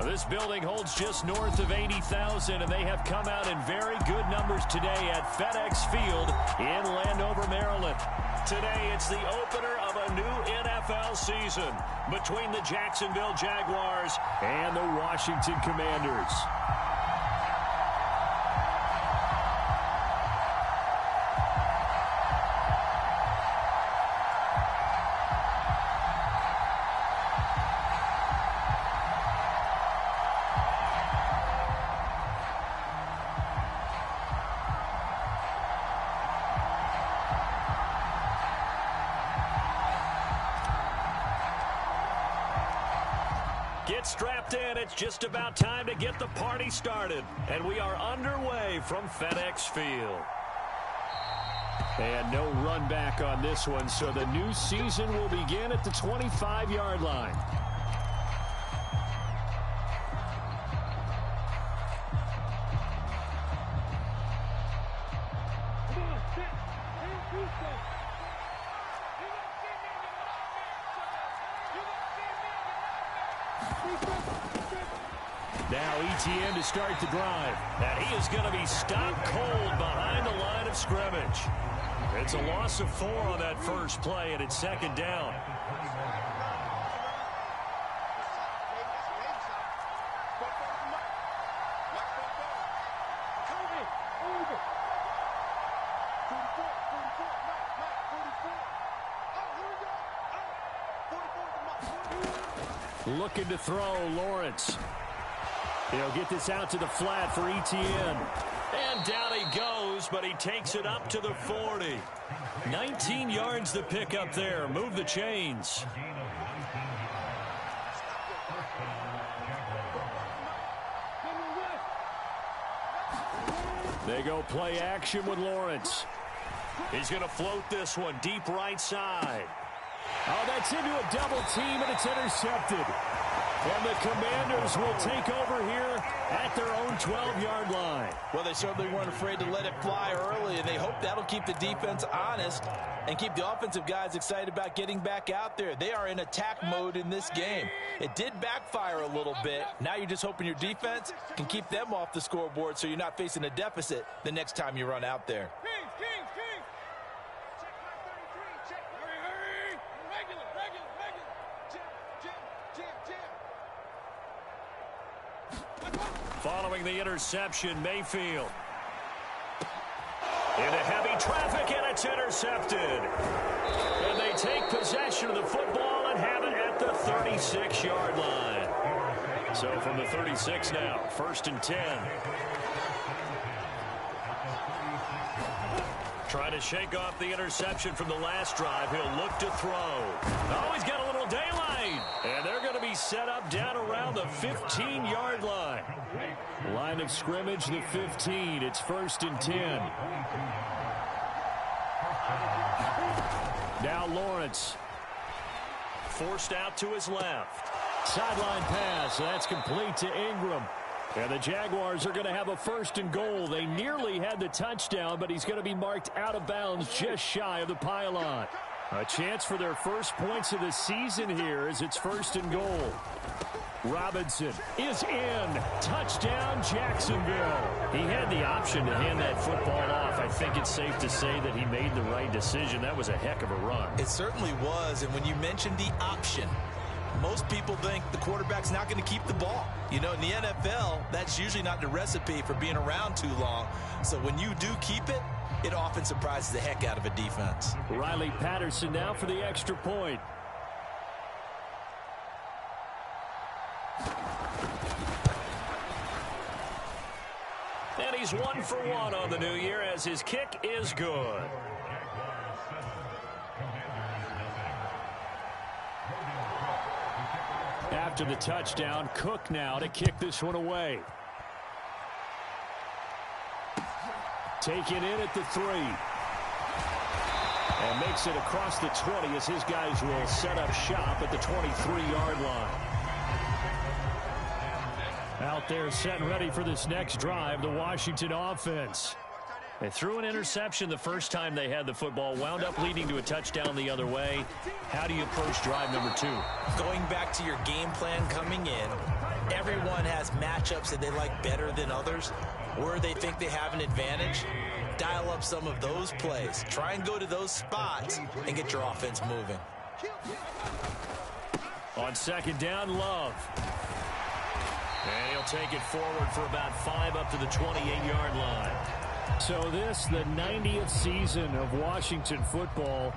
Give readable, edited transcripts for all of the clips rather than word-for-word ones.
This building holds just north of 80,000, and they have come out in very good numbers today at FedEx Field in Landover, Maryland. Today, it's the opener of a new NFL season between the Jacksonville Jaguars and the Washington Commanders. Get strapped in. It's just about time to get the party started. And we are underway from FedEx Field. And no run back on this one, so the new season will begin at the 25-yard line. Now ETN to start the drive. And he is going to be stopped cold behind the line of scrimmage. It's a loss of 4 on that first play, and it's second down. Looking to throw, Lawrence. He'll get this out to the flat for ETN. And down he goes, but he takes it up to the 40. 19 yards to pick up there. Move the chains. They go play action with Lawrence. He's going to float this one deep right side. Oh, that's into a double team, and it's intercepted. And the Commanders will take over here at their own 12-yard line. Well, they certainly weren't afraid to let it fly early, and they hope that'll keep the defense honest and keep the offensive guys excited about getting back out there. They are in attack mode in this game. It did backfire a little bit. Now you're just hoping your defense can keep them off the scoreboard so you're not facing a deficit the next time you run out there. Following the interception, Mayfield. Into heavy traffic, and it's intercepted. And they take possession of the football and have it at the 36-yard line. So from the 36 now, 1st and 10. Trying to shake off the interception from the last drive. He'll look to throw. Oh, he's got a little daylight. And they're going to be set up down around the 15-yard line. Line of scrimmage, the 15. It's 1st and 10. Now Lawrence. Forced out to his left. Sideline pass. That's complete to Ingram. And the Jaguars are going to have a 1st and goal. They nearly had the touchdown, but he's going to be marked out of bounds just shy of the pylon. A chance for their first points of the season here as it's 1st and goal. Robinson is in. Touchdown, Jacksonville. He had the option to hand that football off. I think it's safe to say that he made the right decision. That was a heck of a run. It certainly was, and when you mentioned the option, most people think the quarterback's not going to keep the ball. You know, in the NFL, that's usually not the recipe for being around too long. So when you do keep it, it often surprises the heck out of a defense. Riley Patterson now for the extra point. And he's 1 for 1 on the new year as his kick is good. After the touchdown, Cook now to kick this one away. Taken in at the 3. And makes it across the 20 as his guys will set up shop at the 23-yard line. Out there set and ready for this next drive, the Washington offense. They threw an interception the first time they had the football, wound up leading to a touchdown the other way. How do you approach drive number 2? Going back to your game plan coming in, Everyone has matchups that they like better than others, where they think they have an advantage. Dial up some of those plays. Try and go to those spots and get your offense moving. On second down, Love. And he'll take it forward for about 5 up to the 28-yard line. So this, the 90th season of Washington football.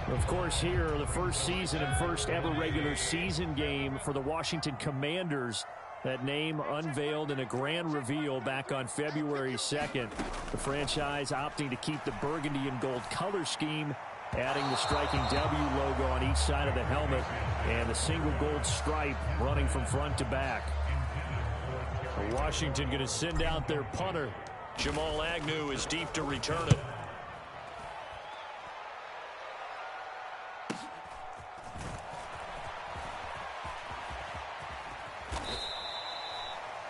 Of course, here, the first season and first ever regular season game for the Washington Commanders. That name unveiled in a grand reveal back on February 2nd. The franchise opting to keep the burgundy and gold color scheme, adding the striking W logo on each side of the helmet and the single gold stripe running from front to back. Washington going to send out their punter. Jamal Agnew is deep to return it.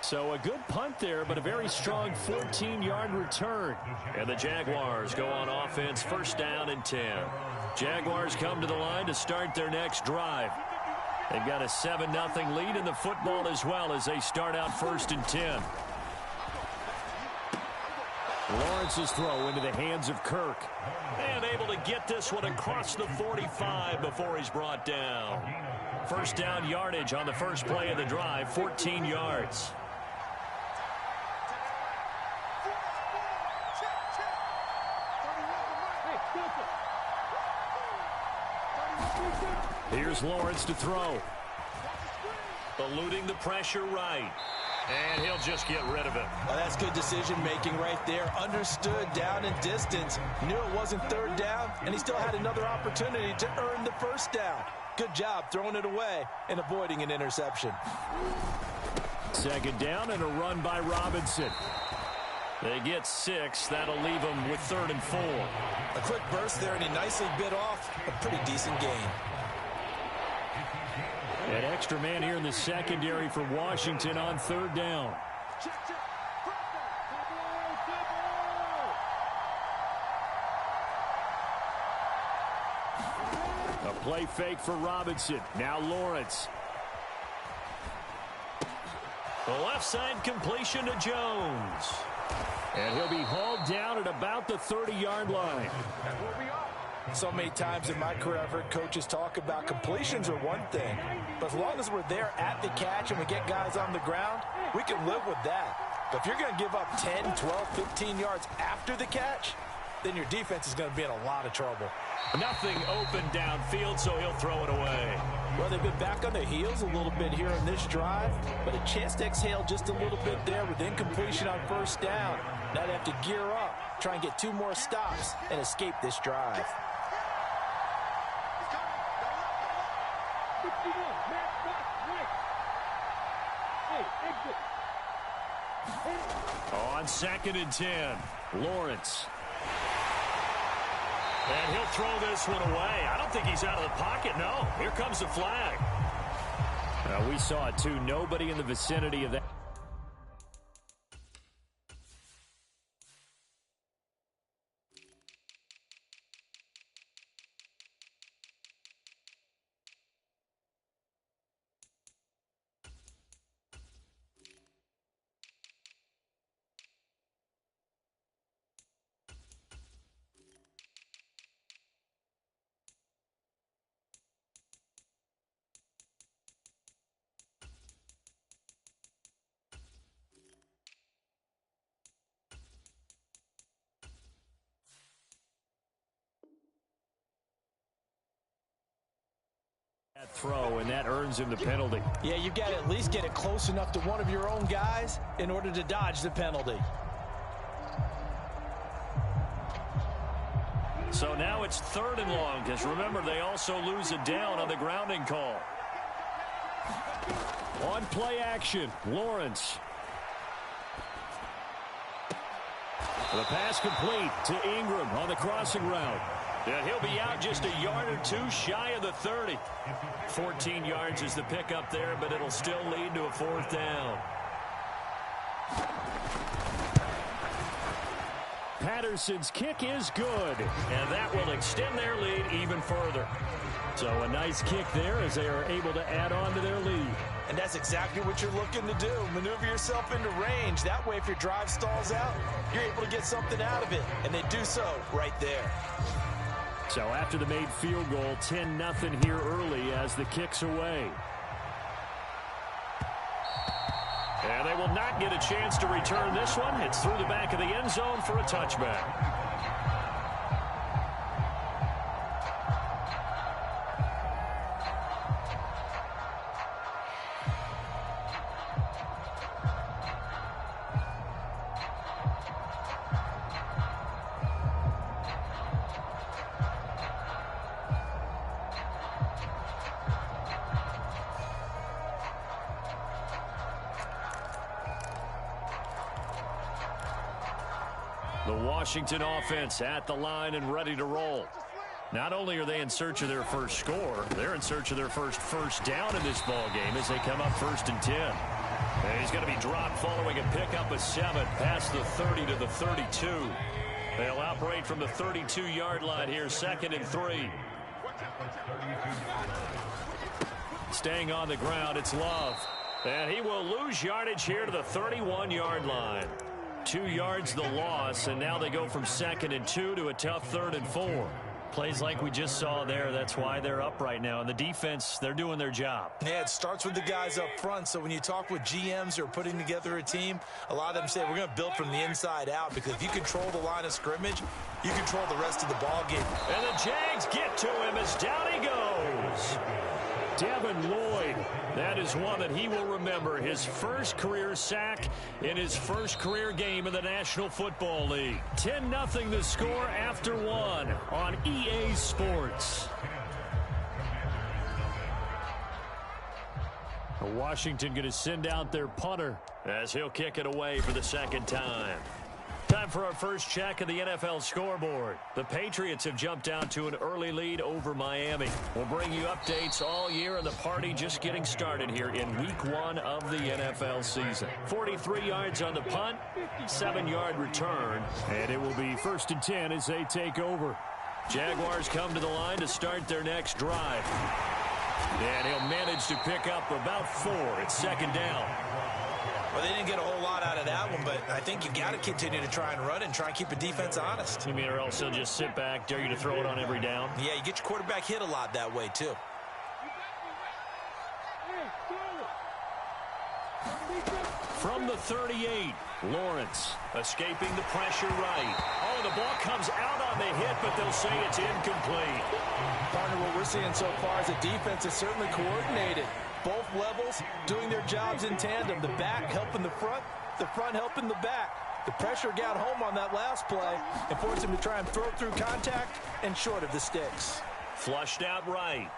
So a good punt there, but a very strong 14-yard return. And the Jaguars go on offense, first down and 10. Jaguars come to the line to start their next drive. They've got a 7-0 lead in the football as well as they start out first and 10. Lawrence's throw into the hands of Kirk. And able to get this one across the 45 before he's brought down. First down yardage on the first play of the drive, 14 yards. Here's Lawrence to throw. Eluding the pressure right. And he'll just get rid of it. Oh, that's good decision-making right there. Understood down and distance. Knew it wasn't third down, and he still had another opportunity to earn the first down. Good job throwing it away and avoiding an interception. Second down and a run by Robinson. They get 6. That'll leave them with 3rd and 4. A quick burst there, and he nicely bit off a pretty decent gain. An extra man here in the secondary for Washington on 3rd down. A play fake for Robinson. Now Lawrence. The left side completion to Jones. And he'll be hauled down at about the 30-yard line. So many times in my career I've heard coaches talk about completions are one thing, but as long as we're there at the catch and we get guys on the ground, we can live with that. But if you're going to give up 10, 12, 15 yards after the catch, then your defense is going to be in a lot of trouble. Nothing open downfield, so he'll throw it away. Well, they've been back on their heels a little bit here in this drive, but a chance to exhale just a little bit there with incompletion on first down. Now they have to gear up, try and get 2 more stops, and escape this drive. On 2nd and 10, Lawrence. And he'll throw this one away. I don't think he's out of the pocket, no. Here comes the flag. We saw it, too. Nobody in the vicinity of that. Throw, and that earns him the penalty. Yeah, you've got to at least get it close enough to one of your own guys in order to dodge the penalty. So now it's 3rd and long, because remember, they also lose a down on the grounding call. On play action, Lawrence. The pass complete to Ingram on the crossing route. And he'll be out just a yard or 2 shy of the 30. 14 yards is the pickup there, but it'll still lead to a 4th down. Patterson's kick is good, and that will extend their lead even further. So a nice kick there as they are able to add on to their lead. And that's exactly what you're looking to do. Maneuver yourself into range. That way, if your drive stalls out, you're able to get something out of it. And they do so right there. So after the made field goal, 10-0 here early as the kick's away. And they will not get a chance to return this one. It's through the back of the end zone for a touchback. The Washington offense at the line and ready to roll. Not only are they in search of their first score, they're in search of their first down in this ball game as they come up 1st and 10. And he's going to be dropped following a pickup of 7 past the 30 to the 32. They'll operate from the 32-yard line here, 2nd and 3. Staying on the ground, it's Love. And he will lose yardage here to the 31-yard line. 2 yards the loss, and now they go from 2nd and 2 to a tough 3rd and 4. Plays like we just saw there. That's why they're up right now. And the defense, they're doing their job. Yeah, it starts with the guys up front. So when you talk with GMs who are putting together a team, a lot of them say we're going to build from the inside out, because if you control the line of scrimmage, you control the rest of the ball game. And the Jags get to him as down he goes. Devin Lloyd, that is one that he will remember. His first career sack in his first career game in the National Football League. 10-0 the score after 1 on EA Sports. Washington going to send out their punter as he'll kick it away for the 2nd time. Time for our first check of the NFL scoreboard. The Patriots have jumped out to an early lead over Miami. We'll bring you updates all year, and the party just getting started here in Week 1 of the NFL season. 43 yards on the punt, 7-yard return, and it will be 1st and 10 as they take over. Jaguars come to the line to start their next drive. And he'll manage to pick up about 4. It's 2nd down. Well, they didn't get a whole lot out of that one, but I think you got to continue to try and run and try and keep the defense honest. You mean, or else they'll just sit back, dare you to throw it on every down? Yeah, you get your quarterback hit a lot that way, too. From the 38, Lawrence escaping the pressure right. Oh, the ball comes out on the hit, but they'll say it's incomplete. Partner, what we're seeing so far is the defense is certainly coordinated. Both levels doing their jobs in tandem. The back helping the front helping the back. The pressure got home on that last play and forced him to try and throw through contact and short of the sticks. Flushed out right.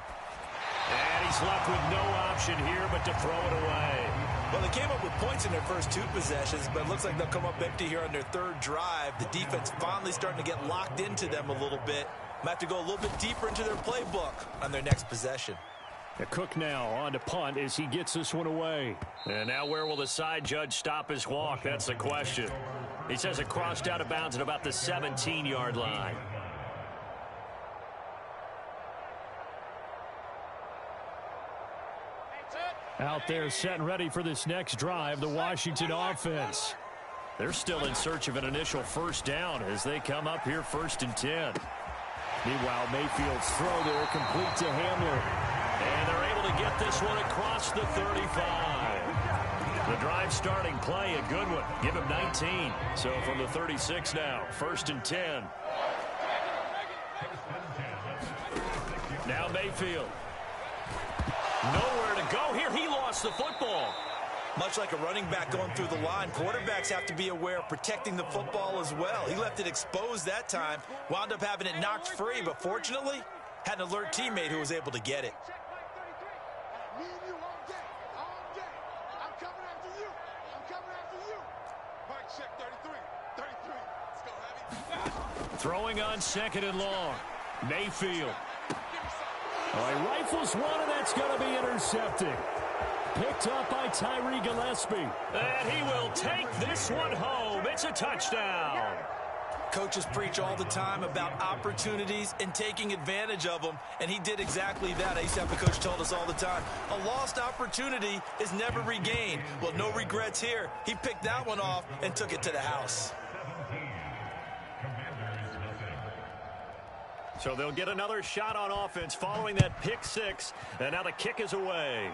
And he's left with no option here but to throw it away. Well, they came up with points in their first 2 possessions, but it looks like they'll come up empty here on their 3rd drive. The defense finally starting to get locked into them a little bit. Might have to go a little bit deeper into their playbook on their next possession. Cook now on to punt as he gets this one away. And now where will the side judge stop his walk? That's the question. He says it crossed out of bounds at about the 17-yard line. Out there set and ready for this next drive, the Washington offense. They're still in search of an initial 1st down as they come up here 1st and 10. Meanwhile, Mayfield's throw there complete to Hamler. And they're able to get this one across the 35. The drive starting play, a good one. Give him 19. So from the 36 now, 1st and 10. Now Mayfield. Nowhere to go here. He lost the football. Much like a running back going through the line, quarterbacks have to be aware of protecting the football as well. He left it exposed that time, wound up having it knocked free, but fortunately, had an alert teammate who was able to get it. Throwing on 2nd and long. Mayfield. Oh, he rifles one, and that's going to be intercepted. Picked up by Tyree Gillespie. And he will take this one home. It's a touchdown. Coaches preach all the time about opportunities and taking advantage of them, and he did exactly that. I used to have a coach tell us all the time, a lost opportunity is never regained. Well, no regrets here. He picked that one off and took it to the house. So they'll get another shot on offense following that pick six, and now the kick is away.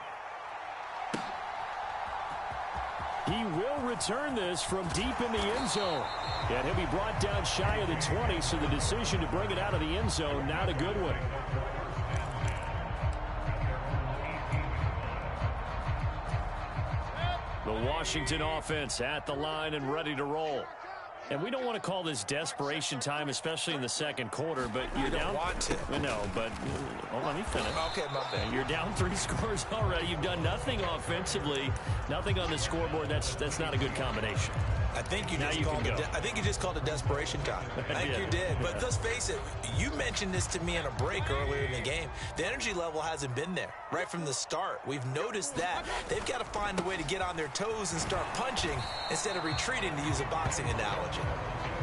He will return this from deep in the end zone. And he'll be brought down shy of the 20, so the decision to bring it out of the end zone, not a good one. The Washington offense at the line and ready to roll. And we don't want to call this desperation time, especially in the second quarter, but you're down. You don't want to. No, but let me finish. Okay, my bad. You're down 3 scores already. You've done nothing offensively, nothing on the scoreboard. That's not a good combination. I think you just called it desperation time. I think you did. But let's face it, you mentioned this to me in a break earlier in the game. The energy level hasn't been there right from the start. We've noticed that. They've got to find a way to get on their toes and start punching instead of retreating, to use a boxing analogy.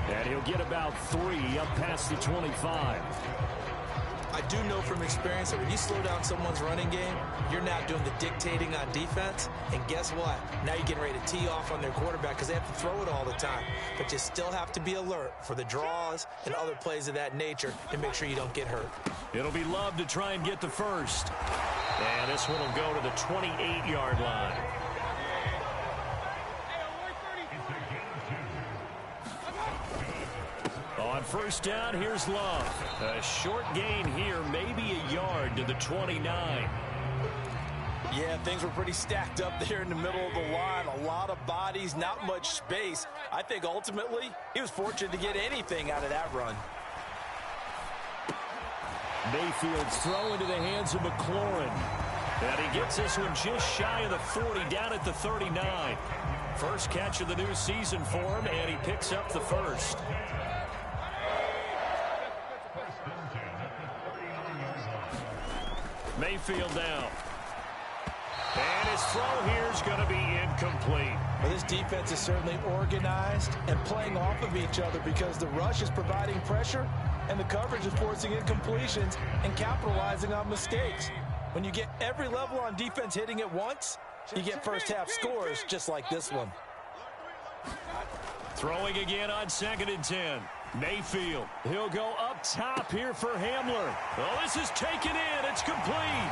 And he'll get about 3 up past the 25. I do know from experience that when you slow down someone's running game, you're now doing the dictating on defense. And guess what? Now you're getting ready to tee off on their quarterback because they have to throw it all the time. But you still have to be alert for the draws and other plays of that nature to make sure you don't get hurt. It'll be Love to try and get the first. And this one will go to the 28-yard line. On first down, here's Love. A short gain here, maybe a yard to the 29. Yeah, things were pretty stacked up there in the middle of the line. A lot of bodies, not much space. I think ultimately he was fortunate to get anything out of that run. Mayfield's throw into the hands of McLaurin. And he gets this one just shy of the 40, down at the 39. First catch of the new season for him, and he picks up the first. Mayfield down. And his throw here is going to be incomplete. Well, this defense is certainly organized and playing off of each other because the rush is providing pressure and the coverage is forcing incompletions and capitalizing on mistakes. When you get every level on defense hitting at once, you get first half scores just like this one. Throwing again on 2nd and 10. Mayfield, he'll go up top here for Hamler. Oh, this is taken in. It's complete.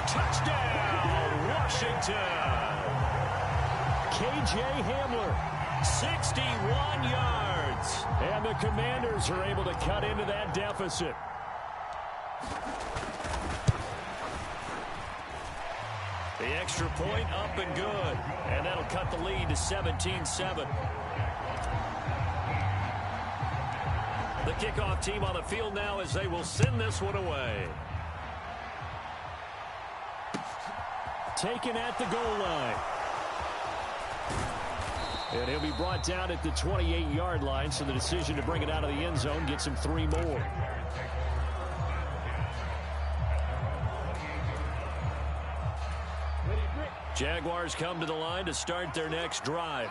Touchdown, Washington. K.J. Hamler, 61 yards. And the Commanders are able to cut into that deficit. The extra point up and good. And that'll cut the lead to 17-7. The kickoff team on the field now as they will send this one away. Taken at the goal line. And he'll be brought down at the 28-yard line, so the decision to bring it out of the end zone gets him 3 more. Jaguars come to the line to start their next drive.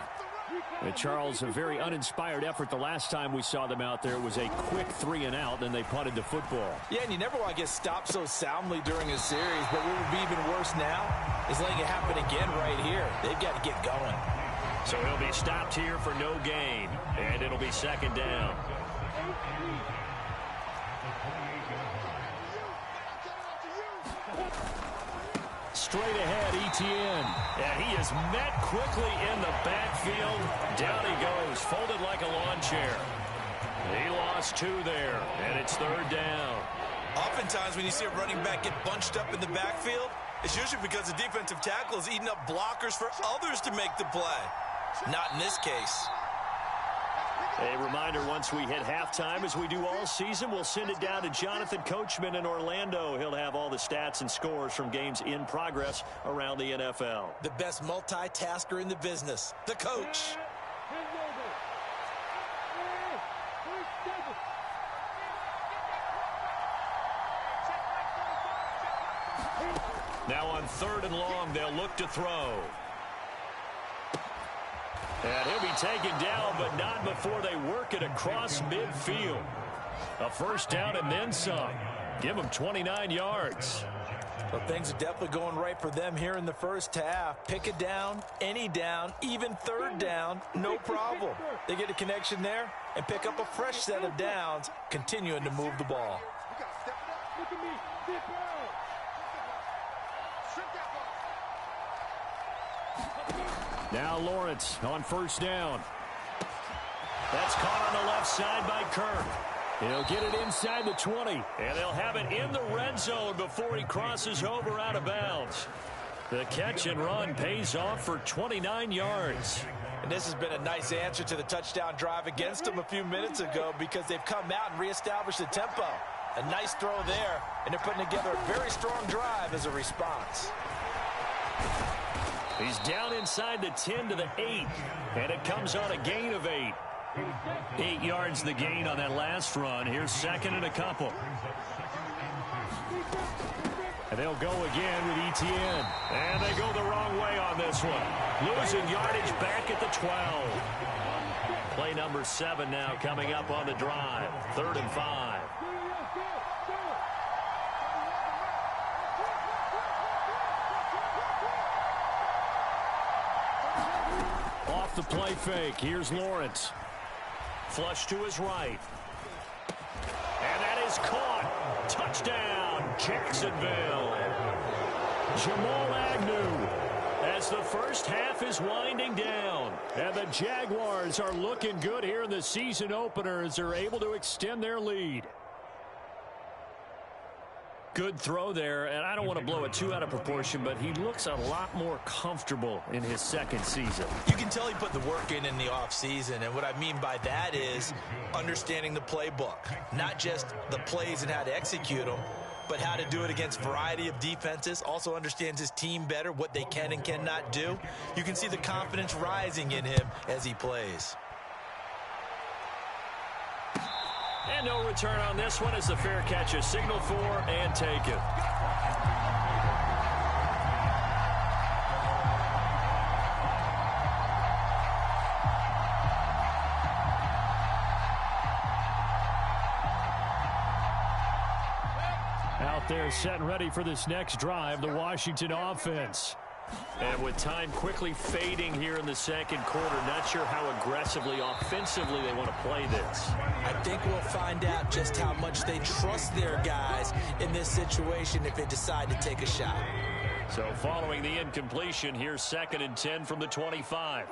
And Charles, a very uninspired effort the last time we saw them out there. It was a quick 3 and out, then they punted the football. Yeah, and you never want to get stopped so soundly during a series, but what would be even worse now is letting it happen again right here. They've got to get going. So he'll be stopped here for no gain, and it'll be 2nd down. Straight ahead, Etienne. And he is met quickly in the backfield. Down he goes, folded like a lawn chair. He lost 2 there, and it's 3rd down. Oftentimes when you see a running back get bunched up in the backfield, it's usually because the defensive tackle is eating up blockers for others to make the play. Not in this case. A reminder, once we hit halftime, as we do all season, we'll send it down to Jonathan Coachman in Orlando. He'll have all the stats and scores from games in progress around the NFL. The best multitasker in the business, the coach. Now on 3rd and long, they'll look to throw. And he'll be taken down, but not before they work it across midfield. A first down and then some. Give them 29 yards. Well, things are definitely going right for them here in the first half. Pick a down, any down, even third down, no problem. They get a connection there and pick up a fresh set of downs, continuing to move the ball. Now Lawrence on first down. That's caught on the left side by Kirk. He'll get it inside the 20, and they'll have it in the red zone before he crosses over out of bounds. The catch and run pays off for 29 yards. And this has been a nice answer to the touchdown drive against them a few minutes ago because they've come out and reestablished the tempo. A nice throw there, and they're putting together a very strong drive as a response. He's down inside the 10 to the 8, and it comes on a gain of 8. 8 yards the gain on that last run. Here's second and a couple. And they'll go again with Etienne. And they go the wrong way on this one. Losing yardage back at the 12. Play number 7 now coming up on the drive. 3rd and 5. Off the play fake. Here's Lawrence. Flush to his right. And that is caught. Touchdown, Jacksonville. Jamal Agnew as the first half is winding down. And the Jaguars are looking good here in the season opener as they're able to extend their lead. Good throw there, and I don't want to blow it too out of proportion, but he looks a lot more comfortable in his second season. You can tell he put the work in the offseason, and what I mean by that is understanding the playbook. Not just the plays and how to execute them, but how to do it against a variety of defenses. Also understands his team better, what they can and cannot do. You can see the confidence rising in him as he plays. And no return on this one as the fair catch is signaled for and taken. Out there set and ready for this next drive, the Washington offense. And with time quickly fading here in the second quarter, not sure how aggressively, offensively they want to play this. I think we'll find out just how much they trust their guys in this situation if they decide to take a shot. So following the incompletion, here's 2nd and 10 from the 25.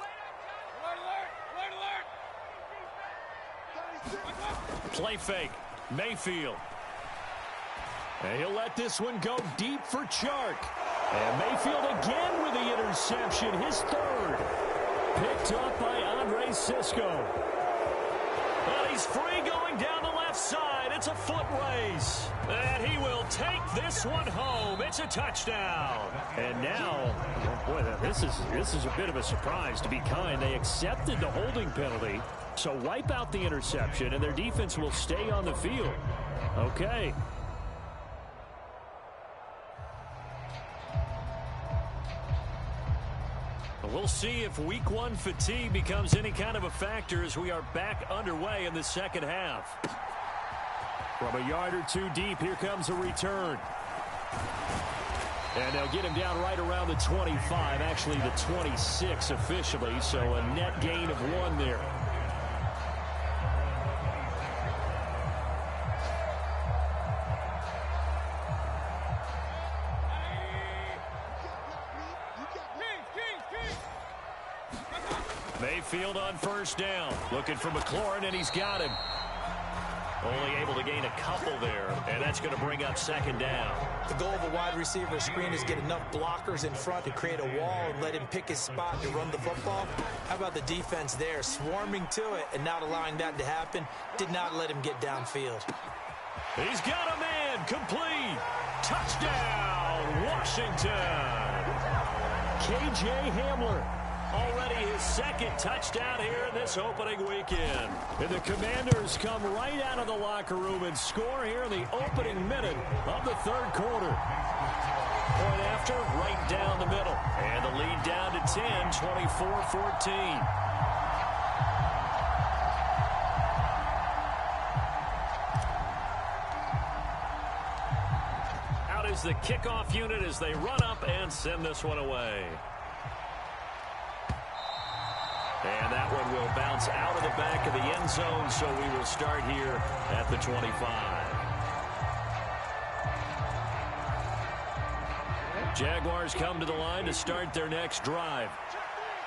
Play fake. Mayfield. And he'll let this one go deep for Chark. And Mayfield again with the interception, his 3rd. Picked up by Andre Sisco. Well, he's free going down the left side. It's a foot race. And he will take this one home. It's a touchdown. And now, boy, this is a bit of a surprise, to be kind. They accepted the holding penalty, so wipe out the interception, and their defense will stay on the field. Okay. We'll see if week 1 fatigue becomes any kind of a factor as we are back underway in the second half. From a yard or two deep, here comes a return. And they'll get him down right around the 25, actually the 26 officially, so a net gain of 1 there. Mayfield on first down. Looking for McLaurin, and he's got him. Only able to gain a couple there, and that's going to bring up 2nd down. The goal of a wide receiver screen is get enough blockers in front to create a wall and let him pick his spot to run the football. How about the defense there, swarming to it and not allowing that to happen? Did not let him get downfield. He's got a man, complete. Touchdown, Washington. K.J. Hamler. Already his 2nd touchdown here in this opening weekend. And the Commanders come right out of the locker room and score here in the opening minute of the 3rd quarter. point after, right down the middle. And the lead down to 10, 24-14. Out is the kickoff unit as they run up and send this one away. And that one will bounce out of the back of the end zone, so we will start here at the 25. Jaguars come to the line to start their next drive.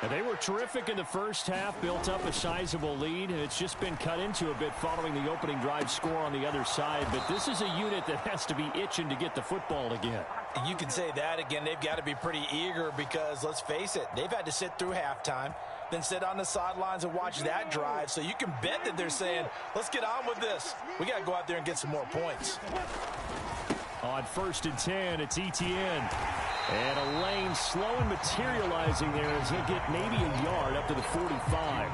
And they were terrific in the first half, built up a sizable lead, and it's just been cut into a bit following the opening drive score on the other side. But this is a unit that has to be itching to get the football again. You can say that again. They've got to be pretty eager because, let's face it, they've had to sit through halftime, then sit on the sidelines and watch that drive. So you can bet that they're saying, let's get on with this. We got to go out there and get some more points. On 1st and 10, it's Etienne. And a lane slow and materializing there as he'll get maybe a yard up to the 45.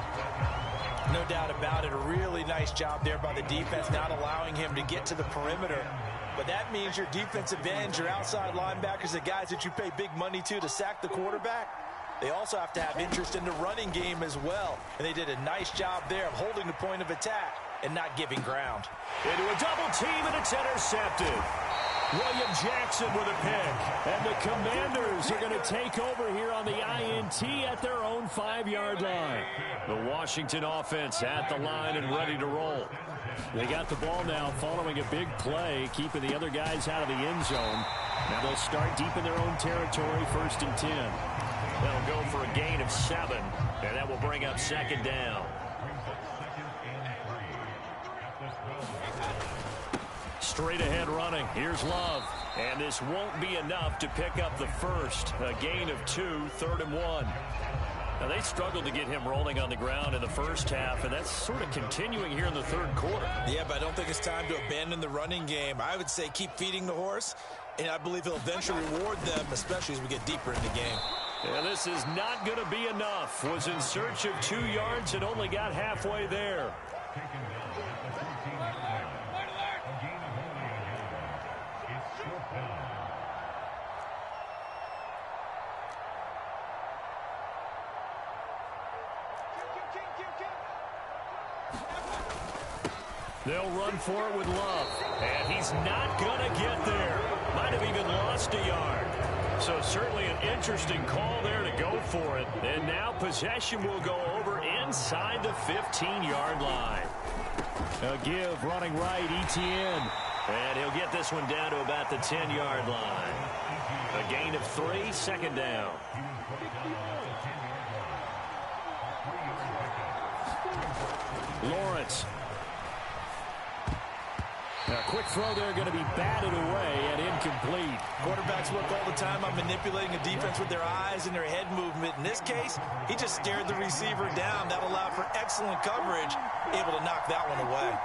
No doubt about it. A really nice job there by the defense, not allowing him to get to the perimeter. But that means your defensive ends, your outside linebackers, the guys that you pay big money to sack the quarterback, they also have to have interest in the running game as well. And they did a nice job there of holding the point of attack and not giving ground. Into a double team, and it's intercepted. William Jackson with a pick. And the Commanders are going to take over here on the INT at their own 5-yard line. The Washington offense at the line and ready to roll. They got the ball now following a big play, keeping the other guys out of the end zone. Now they'll start deep in their own territory, 1st and 10. They'll go for a gain of 7, and that will bring up 2nd down. Straight ahead running. Here's Love. And this won't be enough to pick up the first. A gain of 2, 3rd and 1. Now, they struggled to get him rolling on the ground in the first half, and that's sort of continuing here in the 3rd quarter. Yeah, but I don't think it's time to abandon the running game. I would say keep feeding the horse, and I believe he'll eventually reward them, especially as we get deeper in the game. Yeah, this is not going to be enough. Was in search of 2 yards and only got halfway there. They'll run for it with Love. And he's not going to get there. Might have even lost a yard. So certainly an interesting call there to go for it. And now possession will go over inside the 15-yard line. A give running right, Etienne. And he'll get this one down to about the 10-yard line. A gain of 3, 2nd down. Lawrence. A quick throw there going to be batted away and incomplete. Quarterbacks work all the time on manipulating a defense with their eyes and their head movement. In this case, he just stared the receiver down. That allowed for excellent coverage, able to knock that one away.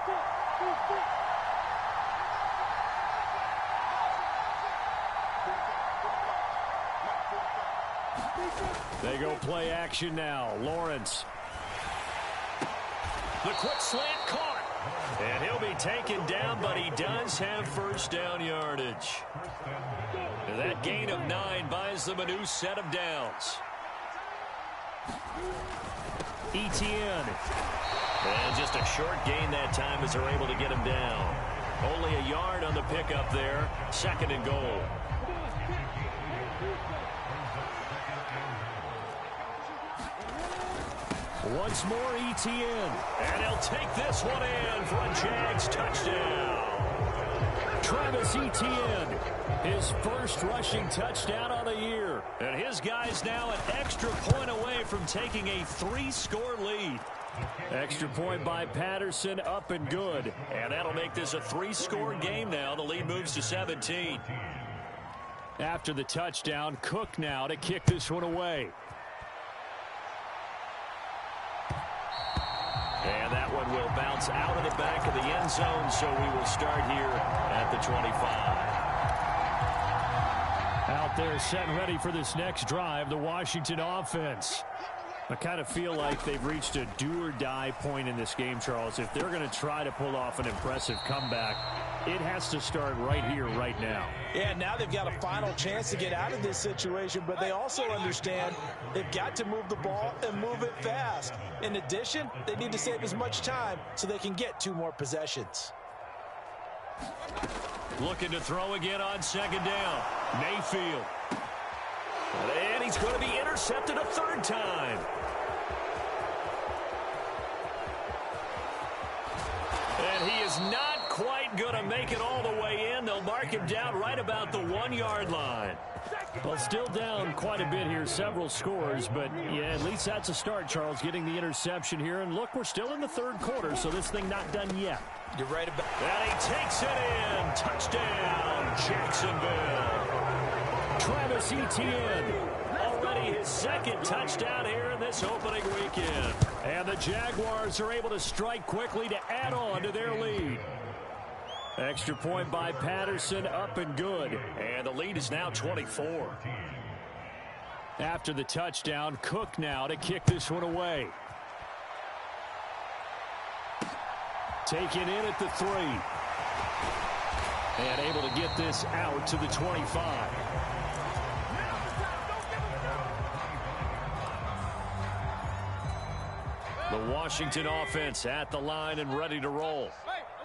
They go play action now. Lawrence. The quick slant caught. And he'll be taken down, but he does have 1st down yardage. And that gain of 9 buys them a new set of downs. Etienne. And just a short gain that time as they're able to get him down. Only a yard on the pickup there. 2nd and goal. Once more, Etienne. And he'll take this one in for a Jags touchdown. Travis Etienne, his 1st rushing touchdown on the year. And his guys now an extra point away from taking a 3-score lead. Extra point by Patterson, up and good. And that'll make this a 3-score game now. The lead moves to 17. After the touchdown, Cook now to kick this one away. And that one will bounce out of the back of the end zone, so we will start here at the 25. Out there set and ready for this next drive, the Washington offense. I kind of feel like they've reached a do-or-die point in this game, Charles. If they're going to try to pull off an impressive comeback, It has to start right here, right now. Yeah, now they've got a final chance to get out of this situation, but they also understand they've got to move the ball and move it fast. In addition, they need to save as much time so they can get 2 more possessions. Looking to throw again on second down. Mayfield. And he's going to be intercepted a 3rd time. And he is not quite going to make it all the way in. They'll mark him down right about the 1-yard line. Well, still down quite a bit here, several scores, but yeah, at least that's a start, Charles, getting the interception here. And look, we're still in the 3rd quarter, so this thing not done yet. You're right about that. He takes it in. Touchdown, Jacksonville. Travis Etienne, already his 2nd touchdown here in this opening weekend. And the Jaguars are able to strike quickly to add on to their lead. Extra point by Patterson, up and good. And the lead is now 24. After the touchdown, Cook now to kick this one away. Taken in at the 3. And able to get this out to the 25. The Washington offense at the line and ready to roll.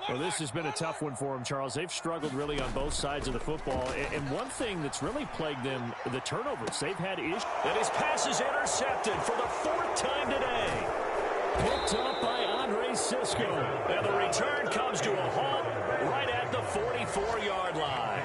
Well, this has been a tough one for them, Charles. They've struggled really on both sides of the football. And one thing that's really plagued them, the turnovers. They've had issues. And his pass is intercepted for the 4th time today. Picked up by Andre Cisco. And the return comes to a halt right at the 44-yard line.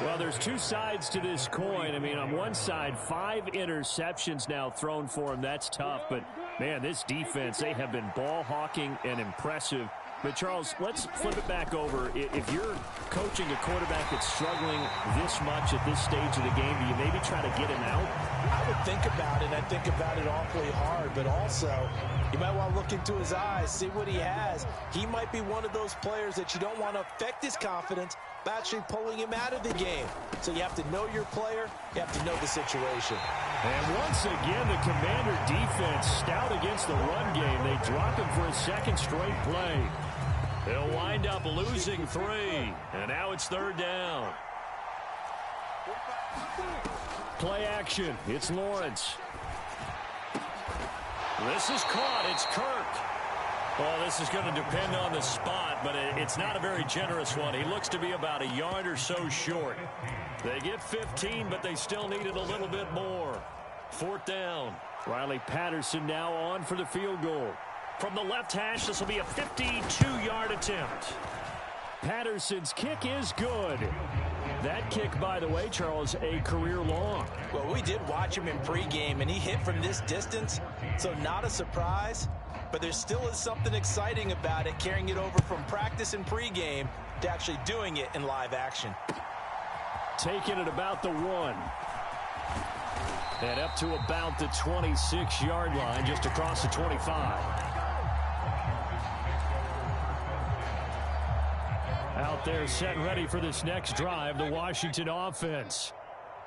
Well, there's 2 sides to this coin. I mean, on one side, 5 interceptions now thrown for him. That's tough. But, man, this defense, they have been ball hawking and impressive. But, Charles, let's flip it back over. If you're coaching a quarterback that's struggling this much at this stage of the game, do you maybe try to get him out? I would think about it. I think about it awfully hard. But also, you might want to look into his eyes, see what he has. He might be one of those players that you don't want to affect his confidence by actually pulling him out of the game. So you have to know your player. You have to know the situation. And once again, the Commander defense stout against the run game. They drop him for a 2nd straight play. They'll wind up losing 3. And now it's 3rd down. Play action. It's Lawrence. This is caught. It's Kirk. Well, this is going to depend on the spot, but it's not a very generous one. He looks to be about a yard or so short. They get 15, but they still needed a little bit more. 4th down. Riley Patterson now on for the field goal. From the left hash, this will be a 52-yard attempt. Patterson's kick is good. That kick, by the way, Charles, a career long. Well, we did watch him in pregame, and he hit from this distance, so not a surprise. But there still is something exciting about it, carrying it over from practice and pregame to actually doing it in live action. Taking it about the 1. And up to about the 26-yard line, just across the 25. Out there set and ready for this next drive, the Washington offense.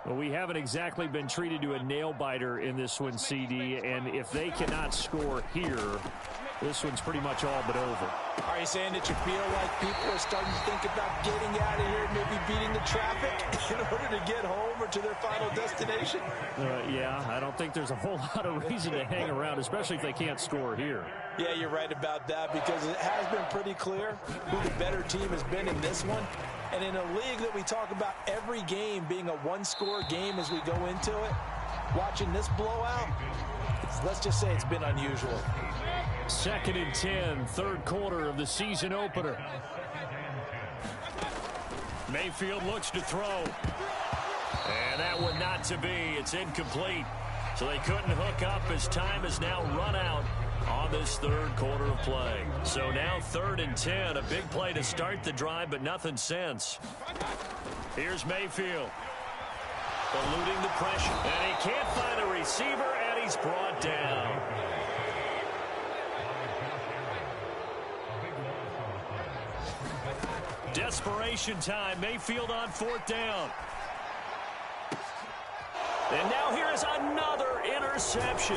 Well, we haven't exactly been treated to a nail-biter in this one, CD, and if they cannot score here, this one's pretty much all but over. Are you saying that you feel like people are starting to think about getting out of here, maybe beating the traffic in order to get home or to their final destination? Yeah, I don't think there's a whole lot of reason to hang around, especially if they can't score here. Yeah, you're right about that, because it has been pretty clear who the better team has been in this one. And in a league that we talk about every game being a one-score game as we go into it, watching this blowout, let's just say it's been unusual. 2nd and 10, 3rd quarter of the season opener. Mayfield looks to throw. And that one not to be. It's incomplete. So they couldn't hook up as time has now run out on this 3rd quarter of play. So now 3rd and 10. A big play to start the drive, but nothing since. Here's Mayfield. Eluding the pressure. And he can't find a receiver, and he's brought down. Desperation time. Mayfield on 4th down. And now here is another interception.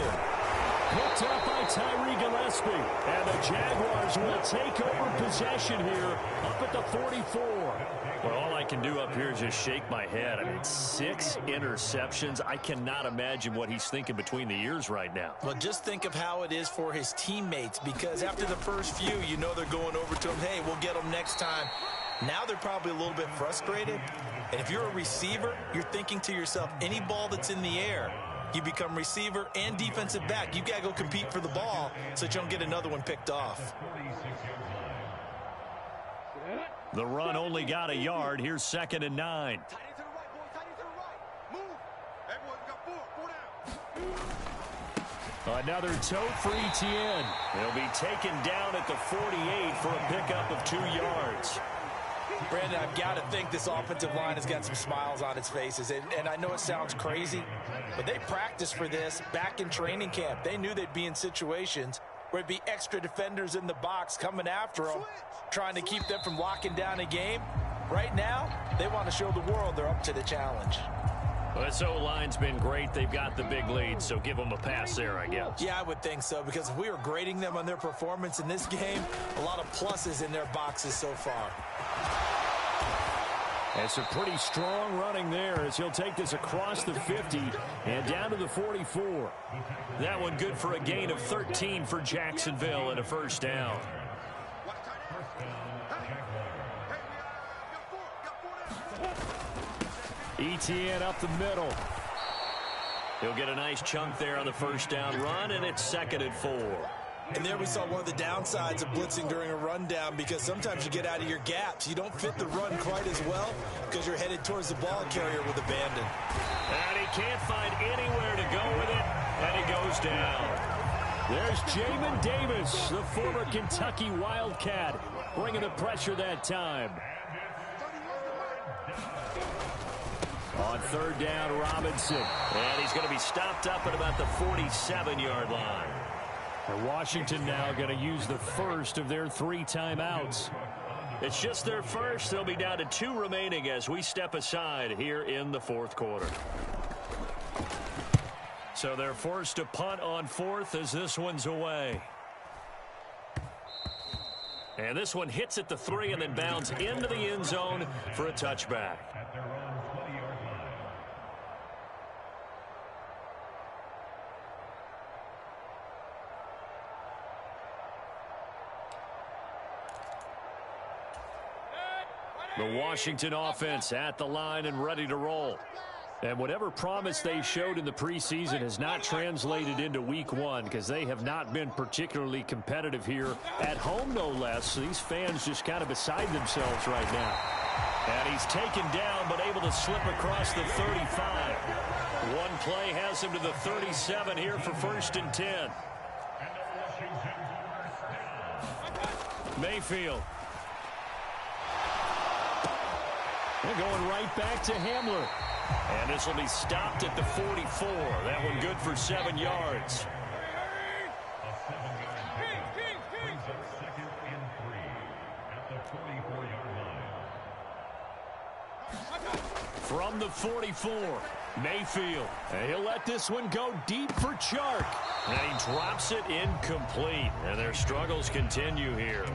Picked up by Tyree Gillespie. And the Jaguars will take over possession here up at the 44. Well, all I can do up here is just shake my head. I mean, 6 interceptions. I cannot imagine what he's thinking between the ears right now. Well, just think of how it is for his teammates, because after the first few, you know they're going over to him, hey, we'll get them next time. Now they're probably a little bit frustrated. And if you're a receiver, you're thinking to yourself, any ball that's in the air, you become receiver and defensive back. You got to go compete for the ball so that you don't get another one picked off. The run only got a yard. Here's 2nd and 9. Another tote for Etienne. He'll be taken down at the 48 for a pickup of 2 yards. Brandon, I've got to think this offensive line has got some smiles on its faces. And I know it sounds crazy, but they practiced for this back in training camp. They knew they'd be in situations where it'd be extra defenders in the box coming after them, trying to keep them from locking down a game. Right now, they want to show the world they're up to the challenge. Well, this O-line's been great. They've got the big lead, so give them a pass there, I guess. Yeah, I would think so, because if we were grading them on their performance in this game, a lot of pluses in their boxes so far. It's a pretty strong running there as he'll take this across the 50 and down to the 44. That one good for a gain of 13 for Jacksonville and a first down. Etienne up the middle. He'll get a nice chunk there on the first down run, and it's 2nd and 4. And there we saw one of the downsides of blitzing during a rundown, because sometimes you get out of your gaps. You don't fit the run quite as well because you're headed towards the ball carrier with abandon. And he can't find anywhere to go with it, and he goes down. There's Jamin Davis, the former Kentucky Wildcat, bringing the pressure that time. On 3rd down, Robinson. And he's going to be stopped up at about the 47-yard line. And Washington now going to use the first of their 3 timeouts. It's just their first. They'll be down to 2 remaining as we step aside here in the 4th quarter. So they're forced to punt on 4th as this one's away. And this one hits at the 3 and then bounds into the end zone for a touchback. The Washington offense at the line and ready to roll. And whatever promise they showed in the preseason has not translated into week 1, because they have not been particularly competitive here at home, no less. So these fans just kind of beside themselves right now. And he's taken down but able to slip across the 35. One play has him to the 37 here for 1st and 10. Mayfield. They're going right back to Hamler. And this will be stopped at the 44. That one good for 7 yards. From the 44, Mayfield. And he'll let this one go deep for Chark. And he drops it incomplete. And their struggles continue here.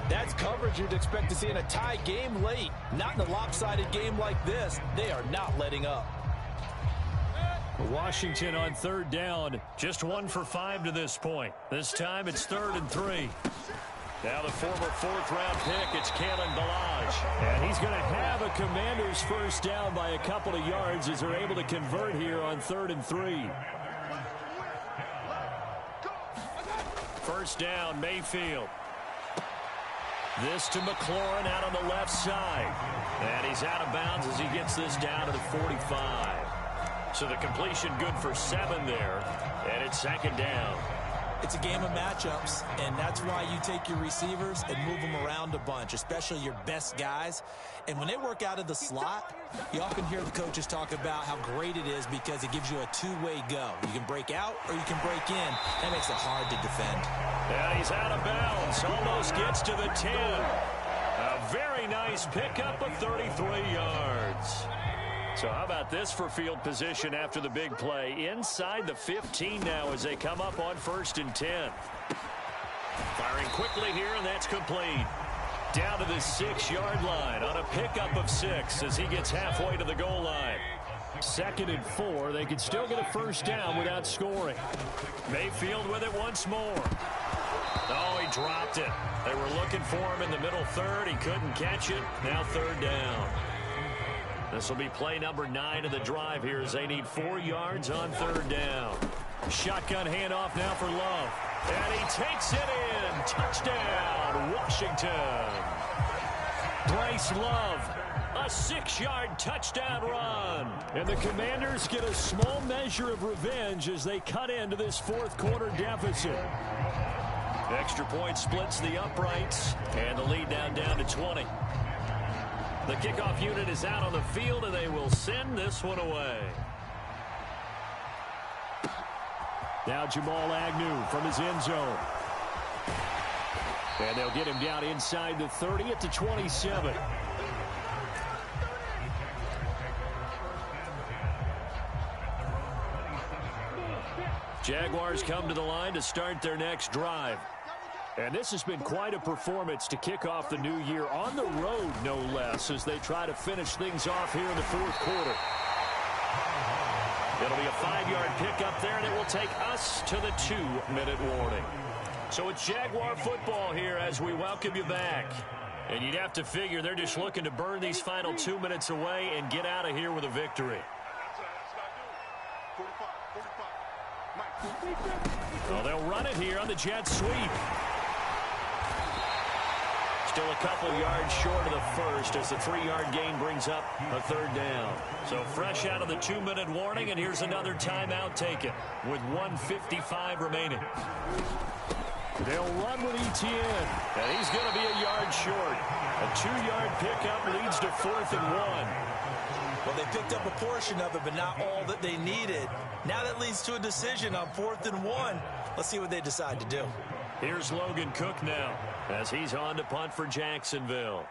That's coverage you'd expect to see in a tie game late. Not in a lopsided game like this. They are not letting up. Washington on 3rd down. Just 1 for 5 to this point. This time it's 3rd and 3. Now the former 4th-round pick, it's Kalen Ballage. And he's going to have a Commanders first down by a couple of yards as they're able to convert here on 3rd and 3. First down, Mayfield. This to McLaurin out on the left side. And he's out of bounds as he gets this down to the 45. So the completion good for 7 there. And it's 2nd down. It's a game of matchups, and that's why you take your receivers and move them around a bunch, especially your best guys. And when they work out of the slot, you often hear the coaches talk about how great it is because it gives you a two-way go. You can break out or you can break in. That makes it hard to defend. And he's out of bounds. Almost gets to the 10. A very nice pickup of 33 yards. So how about this for field position after the big play? Inside the 15 now as they come up on 1st and 10. Firing quickly here, and that's complete. Down to the 6-yard line on a pickup of 6 as he gets halfway to the goal line. 2nd and 4. They can still get a first down without scoring. Mayfield with it once more. Oh, he dropped it. They were looking for him in the middle third. He couldn't catch it. Now 3rd down. This will be play number 9 of the drive here as they need 4 yards on 3rd down. Shotgun handoff now for Love. And he takes it in. Touchdown, Washington. Bryce Love, a 6-yard touchdown run. And the Commanders get a small measure of revenge as they cut into this 4th quarter deficit. Extra point splits the uprights, and the lead now down to 20. The kickoff unit is out on the field, and they will send this one away. Now Jamal Agnew from his end zone. And they'll get him down inside the 30 at the 27. Jaguars come to the line to start their next drive. And this has been quite a performance to kick off the new year on the road, no less, as they try to finish things off here in the 4th quarter. It'll be a 5-yard pickup there, and it will take us to the 2-minute warning. So it's Jaguar football here as we welcome you back. And you'd have to figure they're just looking to burn these final 2 minutes away and get out of here with a victory. Well, they'll run it here on the jet sweep. Still a couple yards short of the first as the 3-yard gain brings up a 3rd down. So fresh out of the 2-minute warning, and here's another timeout taken with 1:55 remaining. They'll run with Etienne, and he's going to be a yard short. A 2-yard pickup leads to 4th and 1. Well, they picked up a portion of it, but not all that they needed. Now that leads to a decision on 4th and 1. Let's see what they decide to do. Here's Logan Cook now as he's on to punt for Jacksonville.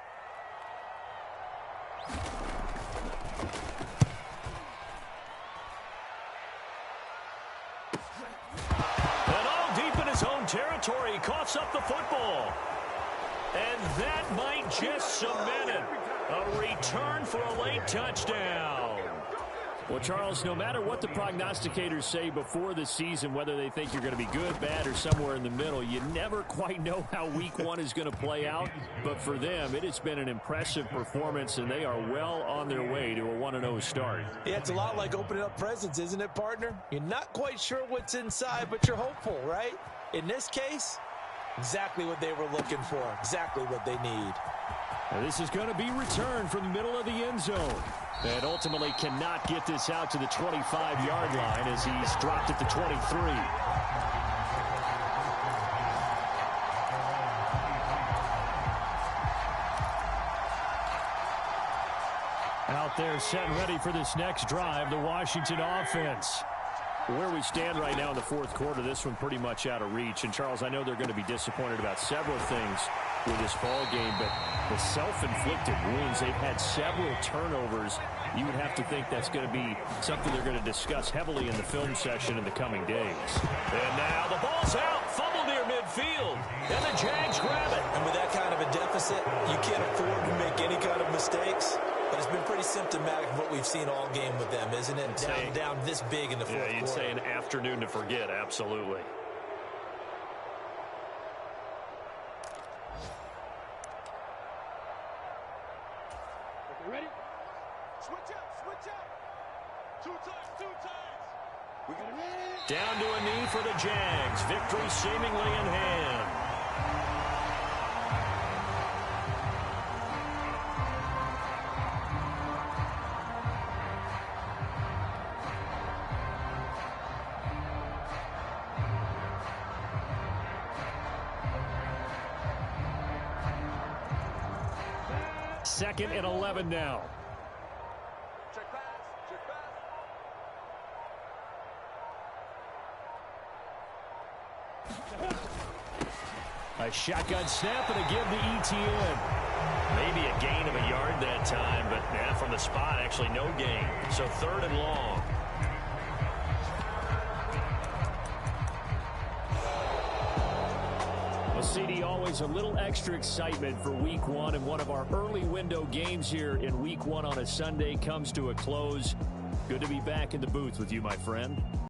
And all deep in his own territory, he coughs up the football. And that might just cement it. A return for a late touchdown. Well, Charles, no matter what the prognosticators say before the season, whether they think you're going to be good, bad, or somewhere in the middle, you never quite know how week 1 is going to play out. But for them, it has been an impressive performance, and they are well on their way to a 1-0 start. Yeah, it's a lot like opening up presents, isn't it, partner? You're not quite sure what's inside, but you're hopeful, right? In this case, exactly what they were looking for, exactly what they need. Now this is going to be returned from the middle of the end zone. And ultimately cannot get this out to the 25-yard line as he's dropped at the 23. Out there set and ready for this next drive, the Washington offense. Where we stand right now in the 4th quarter, this one pretty much out of reach. And, Charles, I know they're going to be disappointed about several things with this ball game, but the self-inflicted wounds, they've had several turnovers. You would have to think that's going to be something they're going to discuss heavily in the film session in the coming days. And now the ball's out, fumble near midfield, and the Jags grab it. And with that kind of a deficit, you can't afford to make any kind of mistakes. But it's been pretty symptomatic of what we've seen all game with them, isn't it? Down this big in the 4th quarter. Yeah, you'd say an afternoon to forget, absolutely. Ready? Switch up. Two times. We got it. Down to a knee for the Jags. Victory seemingly in hand. Second and 11 now. Check pass. A shotgun snap and a give to Etienne. Maybe a gain of a yard that time, but from the spot, actually no gain. So 3rd and long. Well, CD, always a little extra excitement for Week 1, and one of our early window games here in Week 1 on a Sunday comes to a close. Good to be back in the booth with you, my friend.